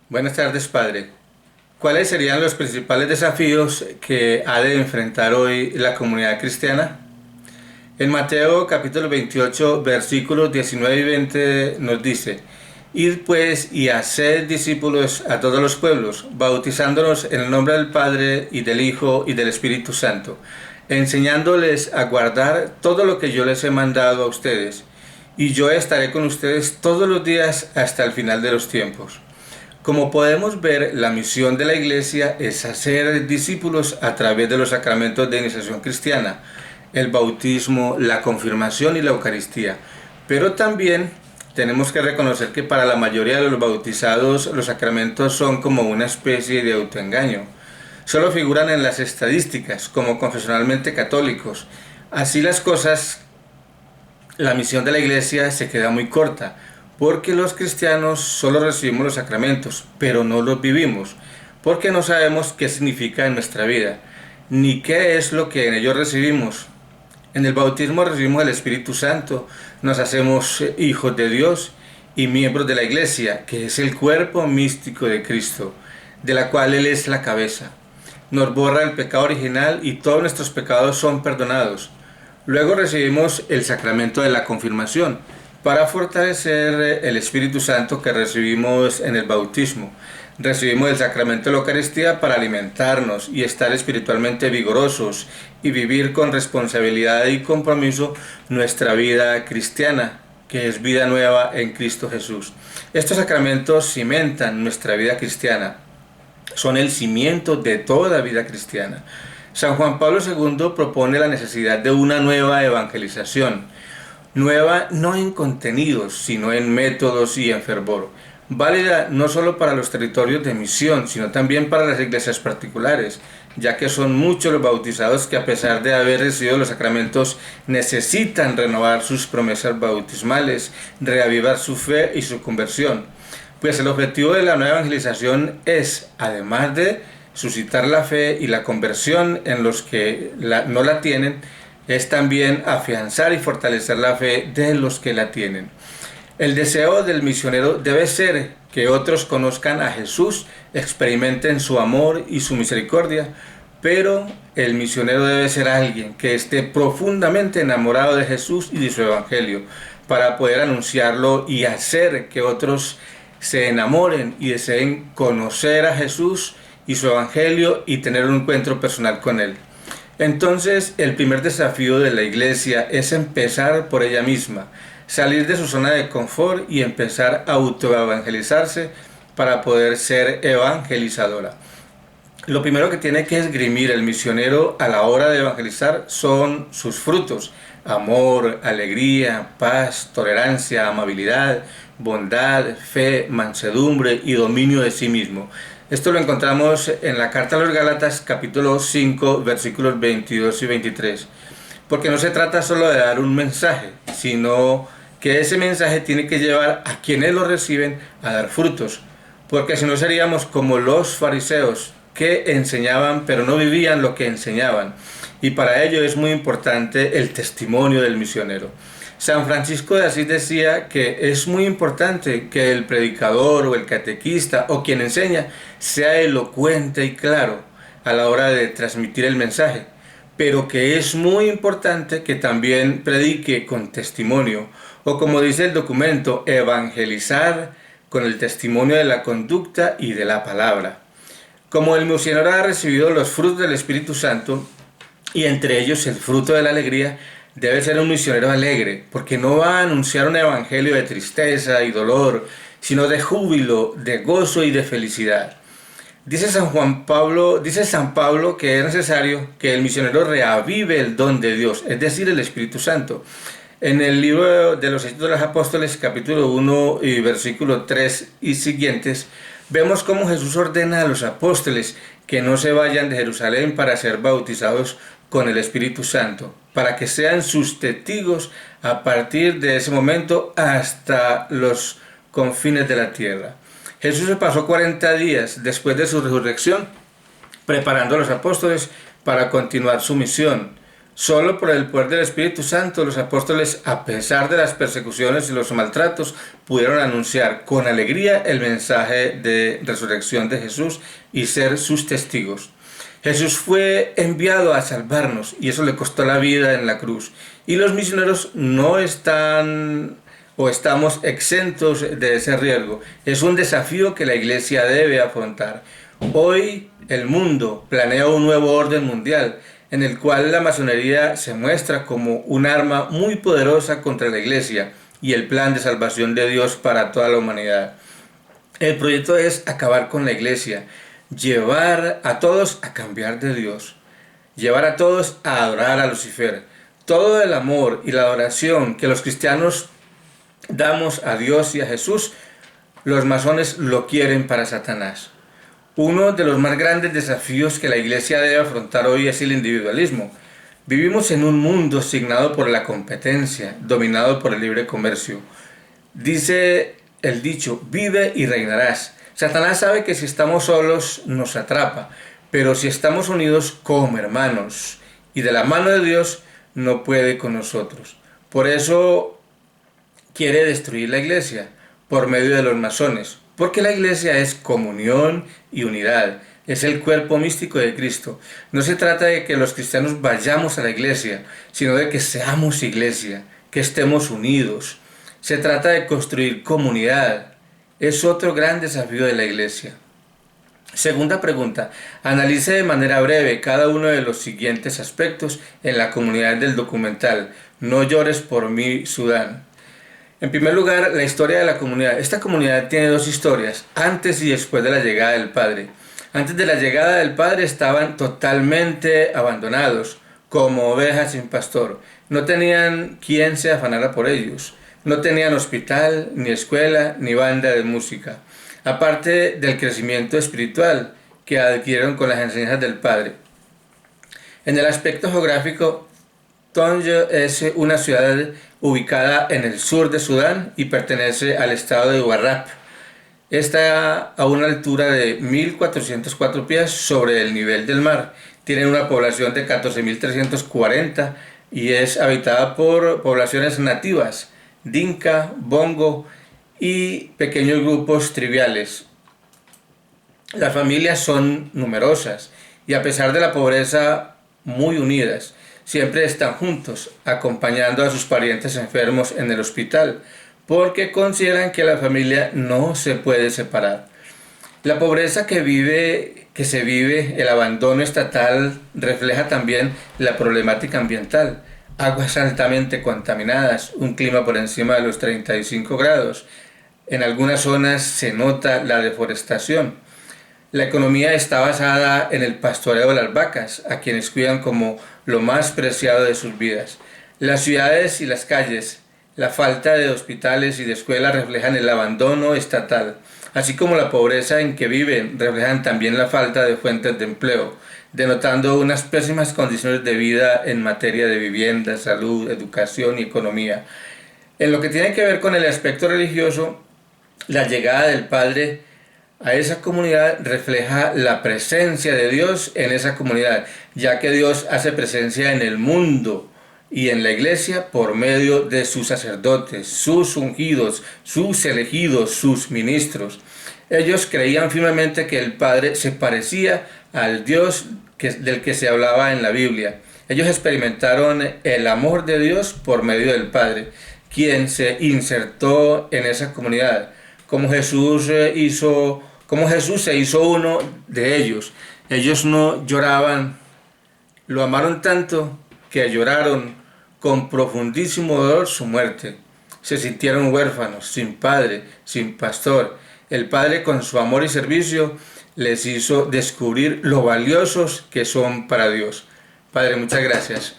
Buenas tardes, Padre. ¿Cuáles serían los principales desafíos que ha de enfrentar hoy la comunidad cristiana? En Mateo capítulo 28, versículos 19 y 20 nos dice: Id pues y haced discípulos a todos los pueblos, bautizándolos en el nombre del Padre y del Hijo y del Espíritu Santo, enseñándoles a guardar todo lo que yo les he mandado a ustedes, y yo estaré con ustedes todos los días hasta el final de los tiempos. Como podemos ver, la misión de la Iglesia es hacer discípulos a través de los sacramentos de iniciación cristiana, el bautismo, la confirmación y la Eucaristía. Pero también tenemos que reconocer que para la mayoría de los bautizados los sacramentos son como una especie de autoengaño. Solo figuran en las estadísticas como confesionalmente católicos. Así las cosas, la misión de la Iglesia se queda muy corta, porque los cristianos solo recibimos los sacramentos, pero no los vivimos, porque no sabemos qué significa en nuestra vida, ni qué es lo que en ellos recibimos. En el bautismo recibimos el Espíritu Santo, nos hacemos hijos de Dios y miembros de la Iglesia, que es el cuerpo místico de Cristo, de la cual Él es la cabeza. Nos borra el pecado original y todos nuestros pecados son perdonados. Luego recibimos el sacramento de la confirmación, para fortalecer el Espíritu Santo que recibimos en el bautismo. Recibimos el sacramento de la Eucaristía para alimentarnos y estar espiritualmente vigorosos y vivir con responsabilidad y compromiso nuestra vida cristiana, que es vida nueva en Cristo Jesús. Estos sacramentos cimentan nuestra vida cristiana, son el cimiento de toda vida cristiana. San Juan Pablo II propone la necesidad de una nueva evangelización, nueva no en contenidos, sino en métodos y en fervor, válida no solo para los territorios de misión, sino también para las iglesias particulares, ya que son muchos los bautizados que, a pesar de haber recibido los sacramentos, necesitan renovar sus promesas bautismales, reavivar su fe y su conversión. Pues el objetivo de la nueva evangelización es, además de suscitar la fe y la conversión en los que no la tienen, es también afianzar y fortalecer la fe de los que la tienen. El deseo del misionero debe ser que otros conozcan a Jesús, experimenten su amor y su misericordia, pero el misionero debe ser alguien que esté profundamente enamorado de Jesús y de su evangelio, para poder anunciarlo y hacer que otros se enamoren y deseen conocer a Jesús y su evangelio y tener un encuentro personal con él. Entonces, el primer desafío de la Iglesia es empezar por ella misma, salir de su zona de confort y empezar a autoevangelizarse para poder ser evangelizadora. Lo primero que tiene que esgrimir el misionero a la hora de evangelizar son sus frutos: amor, alegría, paz, tolerancia, amabilidad, bondad, fe, mansedumbre y dominio de sí mismo. Esto lo encontramos en la carta a los Gálatas capítulo 5 versículos 22 y 23. Porque no se trata solo de dar un mensaje, sino que ese mensaje tiene que llevar a quienes lo reciben a dar frutos. Porque si no seríamos como los fariseos, que enseñaban pero no vivían lo que enseñaban. Y para ello es muy importante el testimonio del misionero. San Francisco de Asís decía que es muy importante que el predicador o el catequista o quien enseña sea elocuente y claro a la hora de transmitir el mensaje, pero que es muy importante que también predique con testimonio, o como dice el documento, evangelizar con el testimonio de la conducta y de la palabra. Como el misionero ha recibido los frutos del Espíritu Santo, y entre ellos el fruto de la alegría, debe ser un misionero alegre, porque no va a anunciar un evangelio de tristeza y dolor, sino de júbilo, de gozo y de felicidad. Dice San Pablo que es necesario que el misionero reavive el don de Dios, es decir, el Espíritu Santo. En el libro de los Hechos de los Apóstoles, capítulo 1 y versículo 3 y siguientes, vemos cómo Jesús ordena a los apóstoles que no se vayan de Jerusalén para ser bautizados con el Espíritu Santo, para que sean sus testigos a partir de ese momento hasta los confines de la tierra. Jesús se pasó 40 días después de su resurrección preparando a los apóstoles para continuar su misión. Solo por el poder del Espíritu Santo los apóstoles, a pesar de las persecuciones y los maltratos, pudieron anunciar con alegría el mensaje de resurrección de Jesús y ser sus testigos. Jesús fue enviado a salvarnos y eso le costó la vida en la cruz. Y los misioneros no están o estamos exentos de ese riesgo. Es un desafío que la iglesia debe afrontar. Hoy el mundo planea un nuevo orden mundial en el cual la masonería se muestra como un arma muy poderosa contra la iglesia y el plan de salvación de Dios para toda la humanidad. El proyecto es acabar con la iglesia, llevar a todos a cambiar de Dios, llevar a todos a adorar a Lucifer. Todo el amor y la adoración que los cristianos damos a Dios y a Jesús, los masones lo quieren para Satanás. Uno de los más grandes desafíos que la iglesia debe afrontar hoy es el individualismo. Vivimos en un mundo signado por la competencia, dominado por el libre comercio. Dice el dicho, vive y reinarás. Satanás sabe que si estamos solos nos atrapa, pero si estamos unidos como hermanos y de la mano de Dios, no puede con nosotros. Por eso quiere destruir la iglesia por medio de los masones. Porque la iglesia es comunión y unidad, es el cuerpo místico de Cristo. No se trata de que los cristianos vayamos a la iglesia, sino de que seamos iglesia, que estemos unidos. Se trata de construir comunidad. Es otro gran desafío de la iglesia. Segunda pregunta. Analice de manera breve cada uno de los siguientes aspectos en la comunidad del documental No llores por mí, Sudán. En primer lugar, la historia de la comunidad. Esta comunidad tiene dos historias, antes y después de la llegada del Padre. Antes de la llegada del Padre estaban totalmente abandonados, como ovejas sin pastor. No tenían quien se afanara por ellos. No tenían hospital, ni escuela, ni banda de música. Aparte del crecimiento espiritual que adquirieron con las enseñanzas del Padre. En el aspecto geográfico, Tonjo es una ciudad ubicada en el sur de Sudán y pertenece al estado de Warrap. Está a una altura de 1.404 pies sobre el nivel del mar. Tiene una población de 14.340 y es habitada por poblaciones nativas, Dinka, Bongo y pequeños grupos tribales. Las familias son numerosas y a pesar de la pobreza muy unidas. Siempre están juntos, acompañando a sus parientes enfermos en el hospital, porque consideran que la familia no se puede separar. La pobreza que se vive, el abandono estatal, refleja también la problemática ambiental. Aguas altamente contaminadas, un clima por encima de los 35 grados. En algunas zonas se nota la deforestación. La economía está basada en el pastoreo de las vacas, a quienes cuidan como lo más preciado de sus vidas. Las ciudades y las calles, la falta de hospitales y de escuelas reflejan el abandono estatal, así como la pobreza en que viven reflejan también la falta de fuentes de empleo, denotando unas pésimas condiciones de vida en materia de vivienda, salud, educación y economía. En lo que tiene que ver con el aspecto religioso, la llegada del Padre a esa comunidad refleja la presencia de Dios en esa comunidad, ya que Dios hace presencia en el mundo y en la iglesia por medio de sus sacerdotes, sus ungidos, sus elegidos, sus ministros. Ellos creían firmemente que el Padre se parecía al Dios del que se hablaba en la Biblia. Ellos experimentaron el amor de Dios por medio del Padre, quien se insertó en esa comunidad, como Jesús se hizo uno de ellos. Ellos no lloraban, lo amaron tanto que lloraron con profundísimo dolor su muerte. Se sintieron huérfanos, sin padre, sin pastor. El Padre, con su amor y servicio, les hizo descubrir lo valiosos que son para Dios. Padre, muchas gracias.